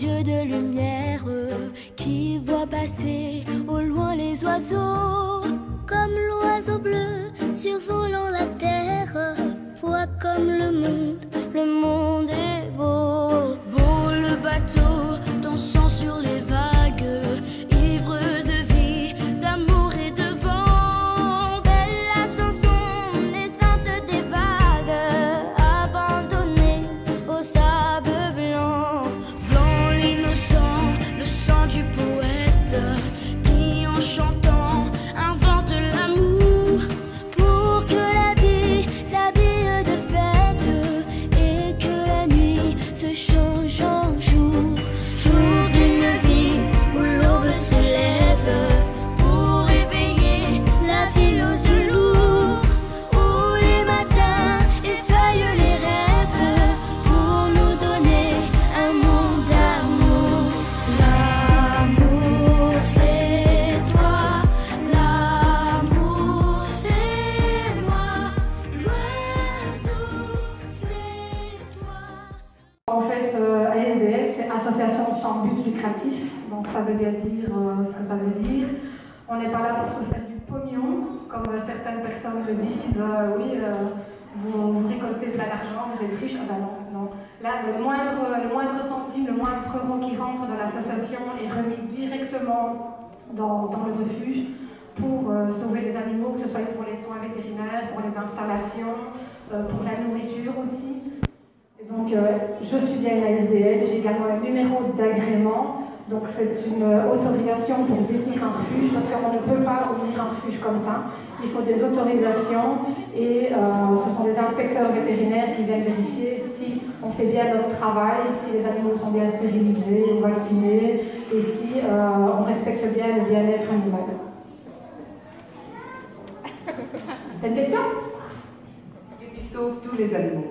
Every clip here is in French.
yeux de lumière qui voient passer au loin les oiseaux. Comme l'oiseau bleu survolant la terre, vois comme le monde est beau. Beau le bateau dansant sur les vagues, ivre de vie, d'amour et de vent. Belle la chanson naissante des vagues, abandonnée au sable blanc. Blanc l'innocent, le sang du poète, qui en chantant invente l'amour, pour que la vie s'habille de fête et que la nuit se change en jour. Jour d'une vie où l'aube se lève pour éveiller la ville aux yeux lourds, où les matins effeuillent les rêves pour nous donner un monde d'amour. L'amour c'est toi, l'amour c'est moi, l'oiseau c'est toi. En fait, ASBL, c'est Association sans but lucratif, donc ça veut bien dire ce que ça veut dire. On n'est pas là pour se faire du pognon, comme certaines personnes le disent. Oui, vous récoltez plein d'argent, vous êtes riche. Ah ben non, non. Là, le moindre centime, le moindre euro qui rentre dans l'association est remis directement dans le refuge pour sauver des animaux, que ce soit pour les soins vétérinaires, pour les installations, pour la nourriture aussi. Et donc, je suis bien une ASBL, j'ai également un numéro d'agrément. Donc, c'est une autorisation pour détenir un refuge, parce qu'on ne peut pas ouvrir un refuge comme ça. Il faut des autorisations et ce sont des inspecteurs vétérinaires qui viennent vérifier si on fait bien notre travail, si les animaux sont bien stérilisés ou vaccinés et si on respecte bien le bien-être animal. T'as une question? Est-ce que tu sauves tous les animaux?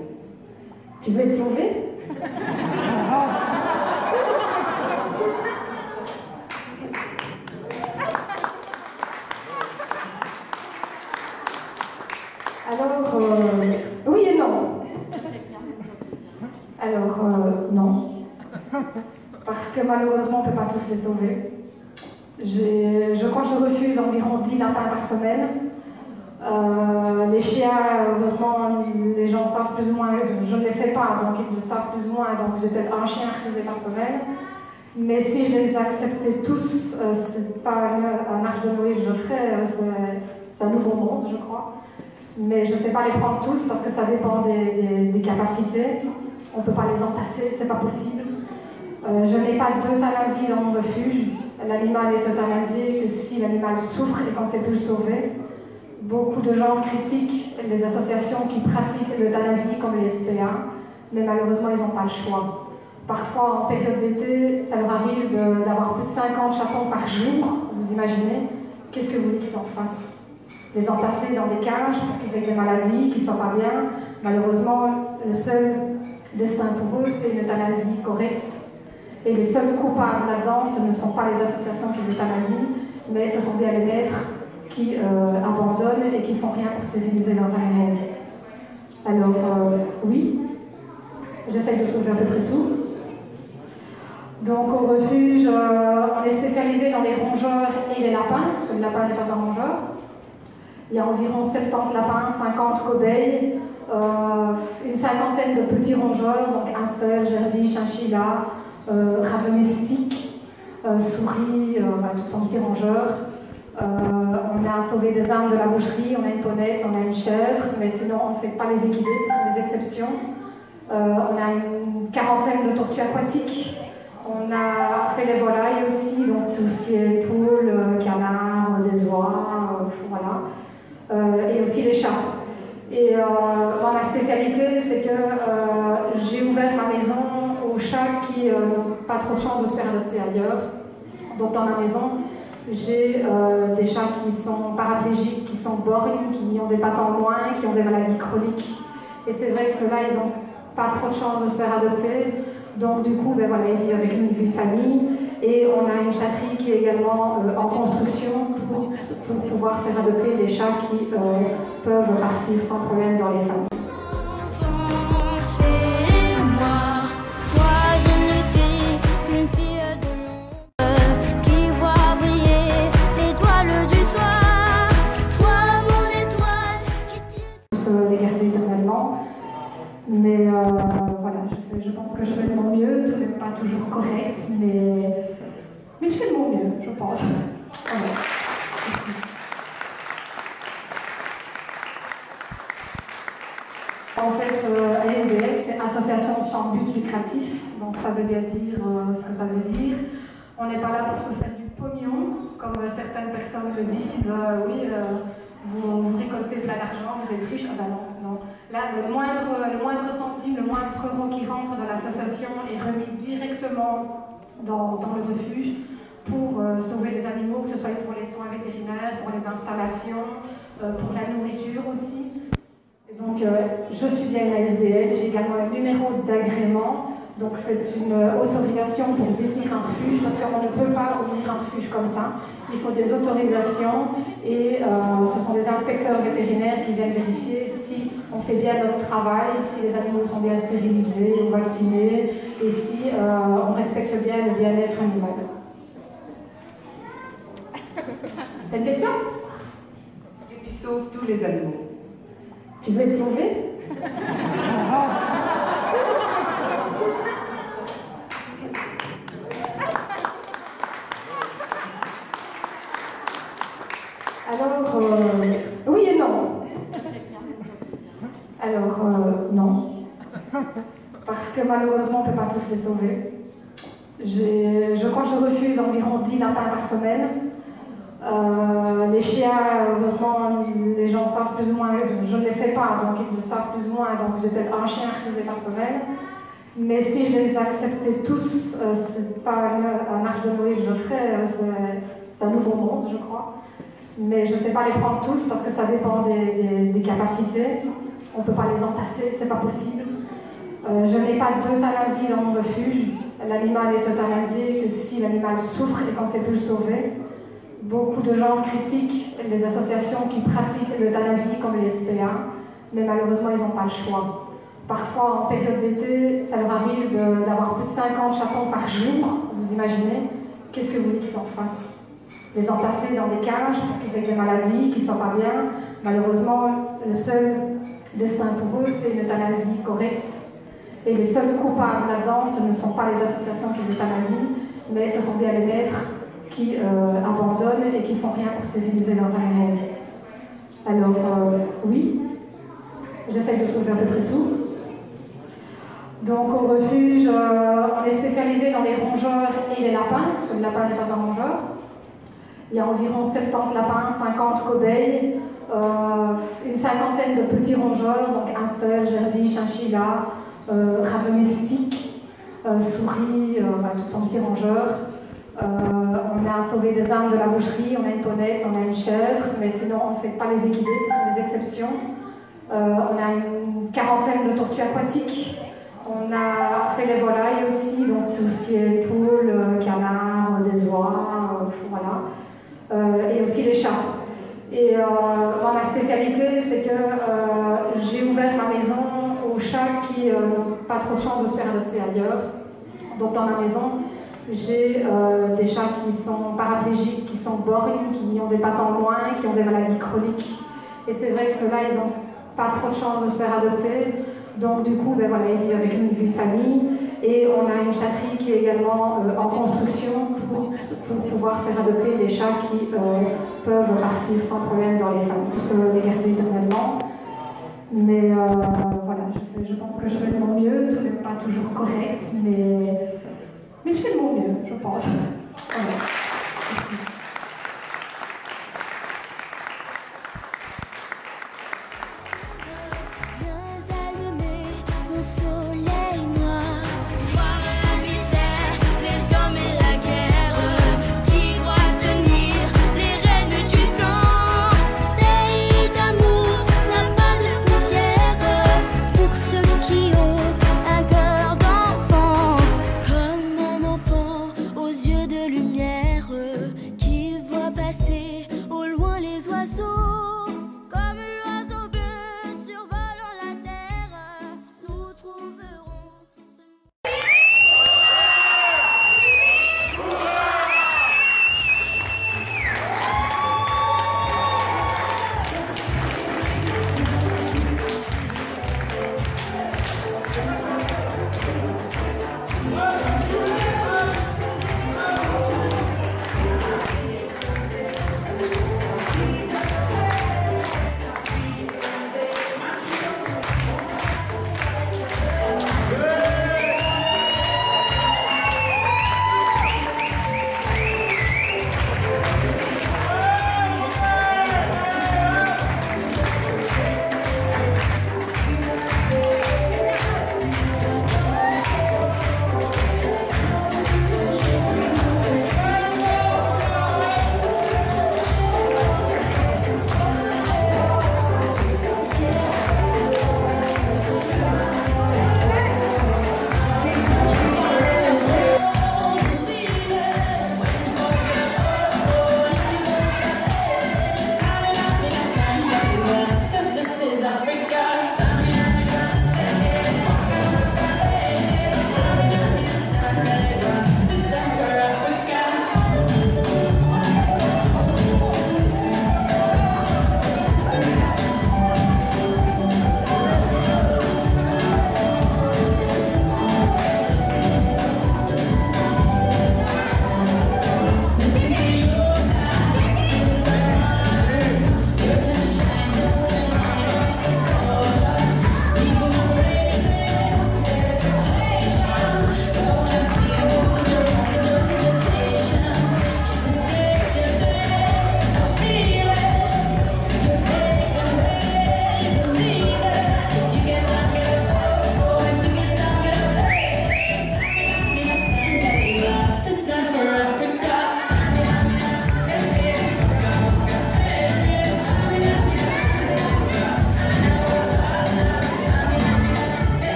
Tu veux être sauvé? Alors, oui et non. Alors, non. Parce que malheureusement, on ne peut pas tous les sauver. Je crois que je refuse environ 10 lapins par semaine. Les chiens, heureusement, les gens savent plus ou moins, je ne les fais pas, donc ils le savent plus ou moins, donc j'ai peut-être un chien refusé par semaine. Mais si je les acceptais tous, c'est pas un arche de Noé que je ferais, c'est un nouveau monde, je crois. Mais je ne sais pas les prendre tous parce que ça dépend des capacités. On ne peut pas les entasser, c'est pas possible. Je n'ai pas d'euthanasie dans mon refuge. L'animal est euthanasié que si l'animal souffre et qu'on ne sait plus le sauver. Beaucoup de gens critiquent les associations qui pratiquent l'euthanasie comme les SPA, mais malheureusement ils n'ont pas le choix. Parfois en période d'été, ça leur arrive d'avoir plus de 50 chatons par jour, vous imaginez. Qu'est-ce que vous voulez qu'ils en fassent? Les entasser dans des cages pour qu'ils aient des maladies, qu'ils ne soient pas bien. Malheureusement, le seul destin pour eux, c'est une euthanasie correcte. Et les seuls coupables là-dedans, ce ne sont pas les associations qui euthanasient, mais ce sont bien les maîtres qui abandonnent et qui ne font rien pour stériliser leurs animaux. Alors, oui, j'essaye de sauver à peu près tout. Donc, au refuge, on est spécialisé dans les rongeurs et les lapins, parce que le lapin n'est pas un rongeur. Il y a environ 70 lapins, 50 cobayes, une cinquantaine de petits rongeurs, donc hamsters, gerbes, chinchillas, rats domestiques, souris, tout son petit rongeur. On a sauvé des ânes de la boucherie, on a une ponette, on a une chèvre, mais sinon on ne fait pas les équidés, ce sont des exceptions. On a une quarantaine de tortues aquatiques. On fait les volailles aussi, donc tout ce qui est poules, canards, des oies, voilà. Et aussi les chats. Et ma spécialité, c'est que j'ai ouvert ma maison aux chats qui n'ont pas trop de chance de se faire adopter ailleurs. Donc dans ma maison, j'ai des chats qui sont paraplégiques, qui sont borgnes, qui ont des pattes en moins, qui ont des maladies chroniques. Et c'est vrai que ceux-là, ils n'ont pas trop de chance de se faire adopter. Donc du coup, ben voilà, ils vivent avec nous, une vie de famille. Et on a une chatterie qui est également en construction pour pouvoir faire adopter des chats qui peuvent partir sans problème dans les familles. C'est moi, moi je ne suis qu'une correct, mais je fais de mon mieux, je pense. Voilà. En fait, ASBL, c'est Association sans but lucratif, donc ça veut bien dire ce que ça veut dire. On n'est pas là pour se faire du pognon, comme certaines personnes le disent. Oui, vous récoltez plein d'argent, vous êtes riche. Ah ben non, non. Là, le moindre centime, le moindre euro qui rentre dans l'association est remis directement dans le refuge pour sauver les animaux, que ce soit pour les soins vétérinaires, pour les installations, pour la nourriture aussi. Et donc, je suis bien une ASBL, j'ai également un numéro d'agrément. Donc c'est une autorisation pour détenir un refuge, parce qu'on ne peut pas ouvrir un refuge comme ça. Il faut des autorisations et ce sont des inspecteurs vétérinaires qui viennent vérifier si on fait bien notre travail, si les animaux sont bien stérilisés ou vaccinés et si on respecte bien le bien-être animal. T'as une question? Est-ce que tu sauves tous les animaux? Tu veux être sauvé? Alors, oui et non. Alors, non. Parce que malheureusement, on ne peut pas tous les sauver. Je crois que je refuse environ 10 lapins par semaine. Les chiens, heureusement, les gens savent plus ou moins, je ne les fais pas, donc ils le savent plus ou moins, donc j'ai peut-être un chien refusé par semaine. Mais si je les acceptais tous, c'est pas un arche de Noé que je ferais, c'est un nouveau monde, je crois. Mais je ne sais pas les prendre tous parce que ça dépend des capacités. On ne peut pas les entasser, c'est pas possible. Je n'ai pas d'euthanasie dans mon refuge. L'animal est euthanasié que si l'animal souffre et qu'on ne sait plus le sauver. Beaucoup de gens critiquent les associations qui pratiquent l'euthanasie comme les SPA, mais malheureusement ils n'ont pas le choix. Parfois en période d'été, ça leur arrive d'avoir plus de 50 chatons par jour, vous imaginez. Qu'est-ce que vous voulez qu'ils en fassent? Les entasser dans des cages pour qu'ils aient des maladies, qu'ils ne soient pas bien. Malheureusement, le seul destin pour eux, c'est une euthanasie correcte. Et les seuls coupables là-dedans, ce ne sont pas les associations qui euthanasient, mais ce sont bien les maîtres qui abandonnent et qui ne font rien pour stériliser leurs animaux. Alors, oui, j'essaye de sauver à peu près tout. Donc, au refuge, on est spécialisé dans les rongeurs et les lapins, parce que le lapin n'est pas un rongeur. Il y a environ 70 lapins, 50 cobayes, une cinquantaine de petits rongeurs, donc instel, gerbille, chinchilla, rats domestiques, souris, tout son petit rongeur. On a sauvé des ânes de la boucherie, on a une ponette, on a une chèvre, mais sinon on ne fait pas les équidés, ce sont des exceptions. On a une quarantaine de tortues aquatiques. On fait les volailles aussi, donc tout ce qui est poules, canards, des oies, voilà. Et aussi les chats. Et moi, ma spécialité, c'est que j'ai ouvert ma maison aux chats qui n'ont pas trop de chance de se faire adopter ailleurs. Donc dans ma maison, j'ai des chats qui sont paraplégiques, qui sont borgnes, qui ont des pattes en moins, qui ont des maladies chroniques. Et c'est vrai que ceux-là, ils n'ont pas trop de chance de se faire adopter. Donc du coup, voilà, ils vivent avec une vie de famille. Et on a une chatterie qui est également en construction pour pouvoir faire adopter les chats qui peuvent partir sans problème dans les familles, pour se les garder éternellement. Mais voilà, je pense que je fais de mon mieux. Tout n'est pas toujours correct, mais je fais de mon mieux, je pense. Voilà.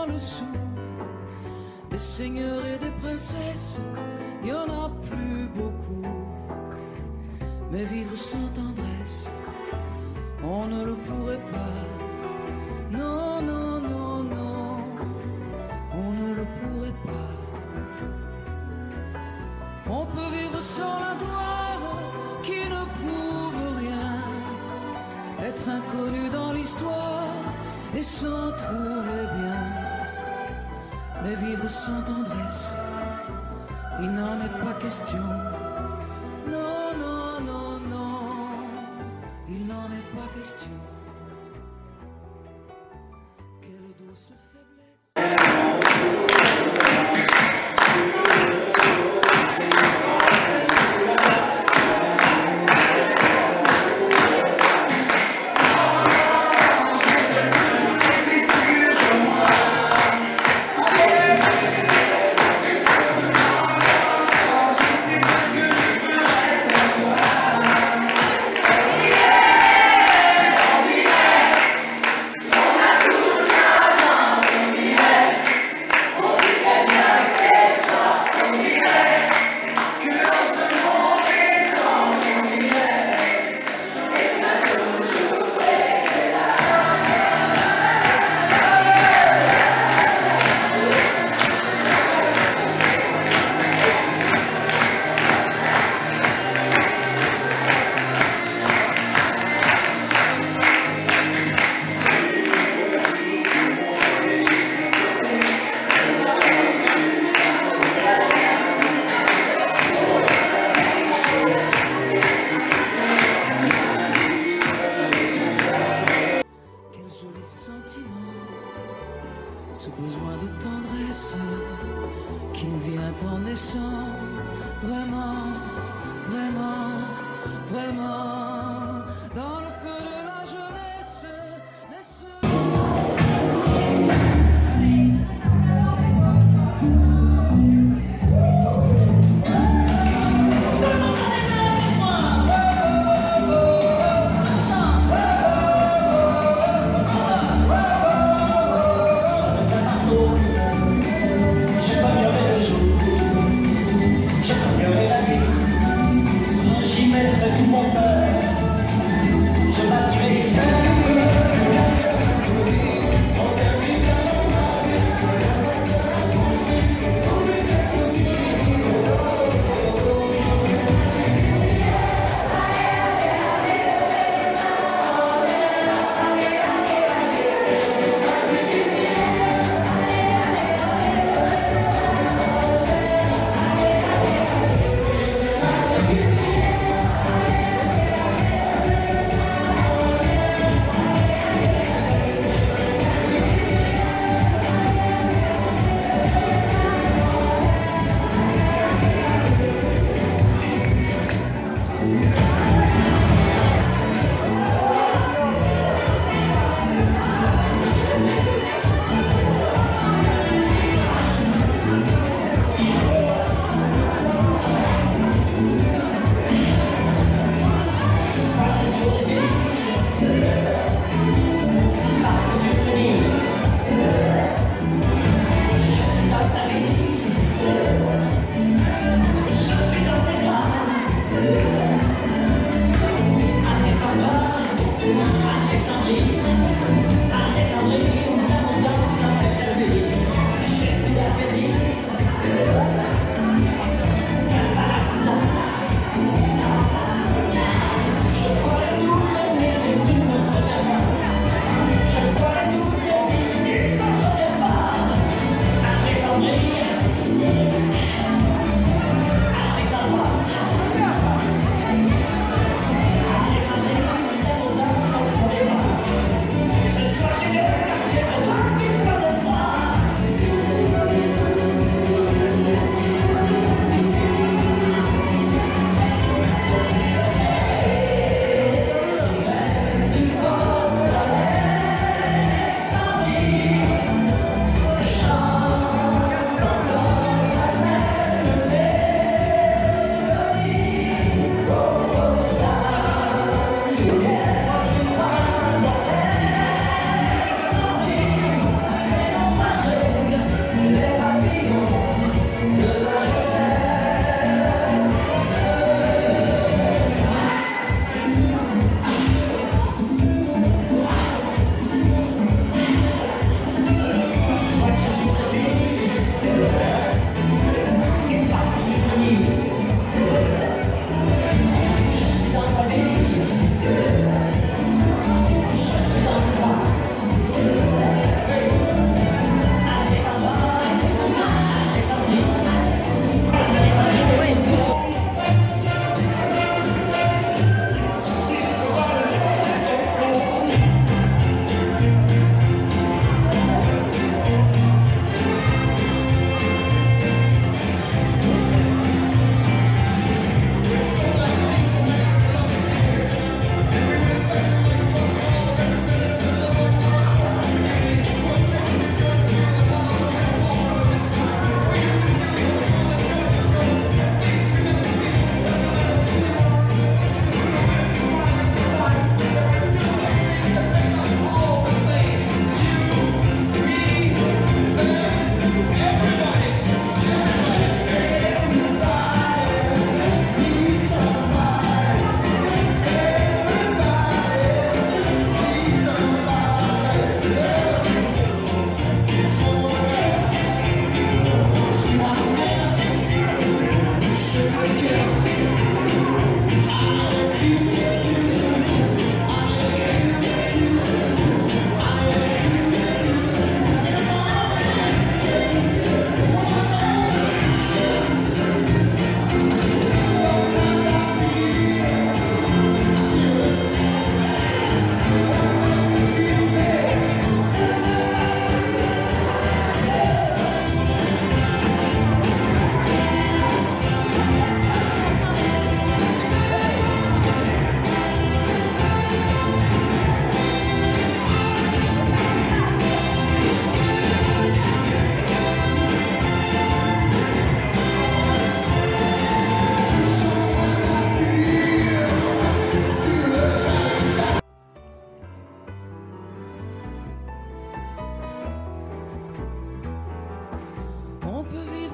dans le sou. Des seigneurs et des princesses, il y en a plus beaucoup. Mais vivre sans tendresse, on ne le pourrait pas. Non, non, non, non, on ne le pourrait pas. On peut vivre sans la gloire qui ne prouve rien, être inconnu dans l'histoire et s'en trouver bien. Mais vivre sans tendresse, il n'en est pas question. Non, non, non, non, il n'en est pas question. Quelle douce faiblesse. Ce besoin de tendresse qui nous vient en naissant, vraiment, vraiment, vraiment, dans le feu de la jeunesse, J'y mettrai tout mon cœur.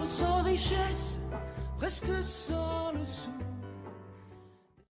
vivre sans richesse, presque sans le sou.